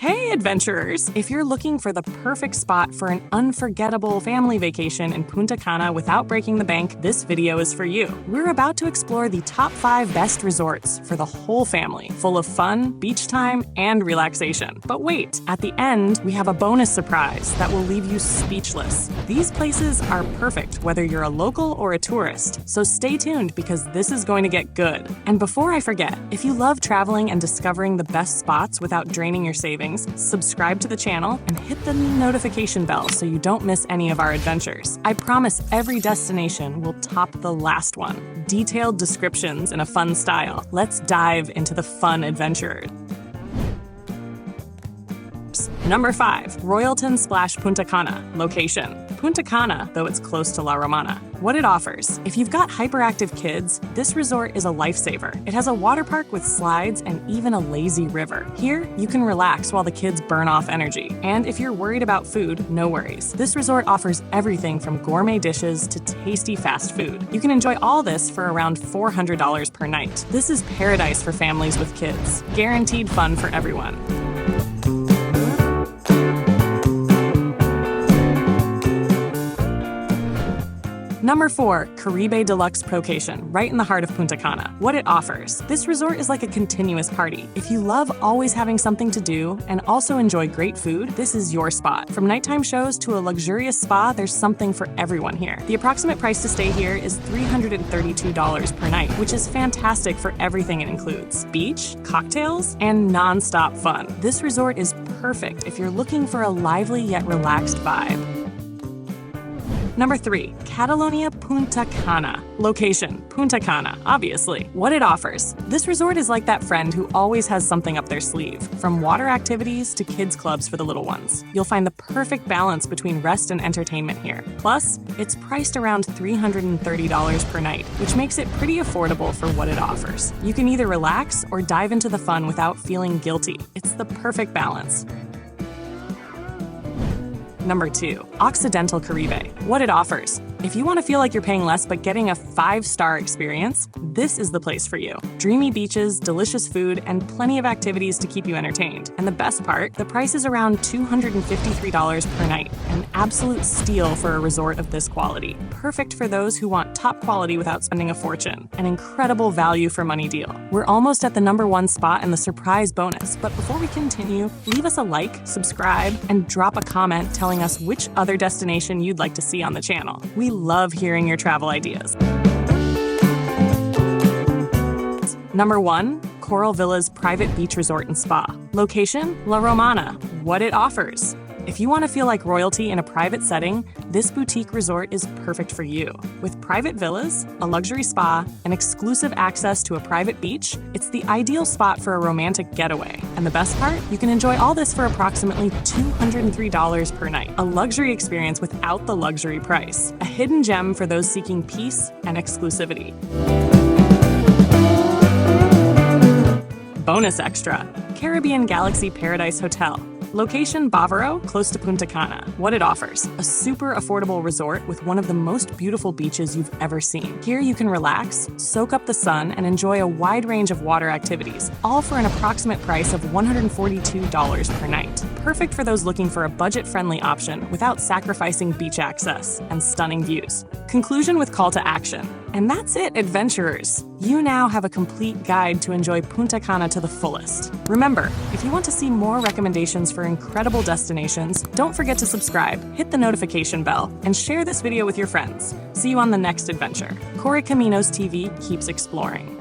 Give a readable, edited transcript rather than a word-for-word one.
Hey, adventurers! If you're looking for the perfect spot for an unforgettable family vacation in Punta Cana without breaking the bank, this video is for you. We're about to explore the top 5 best resorts for the whole family, full of fun, beach time, and relaxation. But wait, at the end, we have a bonus surprise that will leave you speechless. These places are perfect whether you're a local or a tourist, so stay tuned because this is going to get good. And before I forget, if you love traveling and discovering the best spots without draining your savings, subscribe to the channel and hit the notification bell so you don't miss any of our adventures. I promise every destination will top the last one. Detailed descriptions in a fun style. Let's dive into the fun adventure. Number 5. Royalton / Punta Cana. Location. Punta Cana, though it's close to La Romana. What it offers. If you've got hyperactive kids, this resort is a lifesaver. It has a water park with slides and even a lazy river. Here, you can relax while the kids burn off energy. And if you're worried about food, no worries. This resort offers everything from gourmet dishes to tasty fast food. You can enjoy all this for around $400 per night. This is paradise for families with kids. Guaranteed fun for everyone. Number 4. Caribe Deluxe Procation, right in the heart of Punta Cana. What it offers. This resort is like a continuous party. If you love always having something to do and also enjoy great food, this is your spot. From nighttime shows to a luxurious spa, there's something for everyone here. The approximate price to stay here is $332 per night, which is fantastic for everything it includes. Beach, cocktails, and non-stop fun. This resort is perfect if you're looking for a lively yet relaxed vibe. Number 3. Catalonia Punta Cana. Location. Punta Cana, obviously. What it offers. This resort is like that friend who always has something up their sleeve, from water activities to kids clubs for the little ones. You'll find the perfect balance between rest and entertainment here. Plus, it's priced around $330 per night, which makes it pretty affordable for what it offers. You can either relax or dive into the fun without feeling guilty. It's the perfect balance. Number 2. Occidental Caribe. What it offers. If you want to feel like you're paying less but getting a 5-star experience, this is the place for you. Dreamy beaches, delicious food, and plenty of activities to keep you entertained. And the best part, the price is around $253 per night, an absolute steal for a resort of this quality. Perfect for those who want top quality without spending a fortune. An incredible value for money deal. We're almost at the number 1 spot and the surprise bonus, but before we continue, leave us a like, subscribe, and drop a comment telling us which other destination you'd like to see on the channel. We love hearing your travel ideas. Number 1. Coral Villas Private Beach Resort and Spa. Location, La Romana. What it offers. If you want to feel like royalty in a private setting, this boutique resort is perfect for you. With private villas, a luxury spa, and exclusive access to a private beach, it's the ideal spot for a romantic getaway. And the best part? You can enjoy all this for approximately $203 per night. A luxury experience without the luxury price. A hidden gem for those seeking peace and exclusivity. Bonus extra. Caribbean Galaxy Paradise Hotel. Location, Bavaro, close to Punta Cana. What it offers. A super affordable resort with one of the most beautiful beaches you've ever seen. Here you can relax, soak up the sun, and enjoy a wide range of water activities, all for an approximate price of $142 per night. Perfect for those looking for a budget-friendly option without sacrificing beach access and stunning views. Conclusion with call to action. And that's it, adventurers! You now have a complete guide to enjoy Punta Cana to the fullest. Remember, if you want to see more recommendations for incredible destinations, don't forget to subscribe, hit the notification bell, and share this video with your friends. See you on the next adventure. Corre Caminos TV keeps exploring.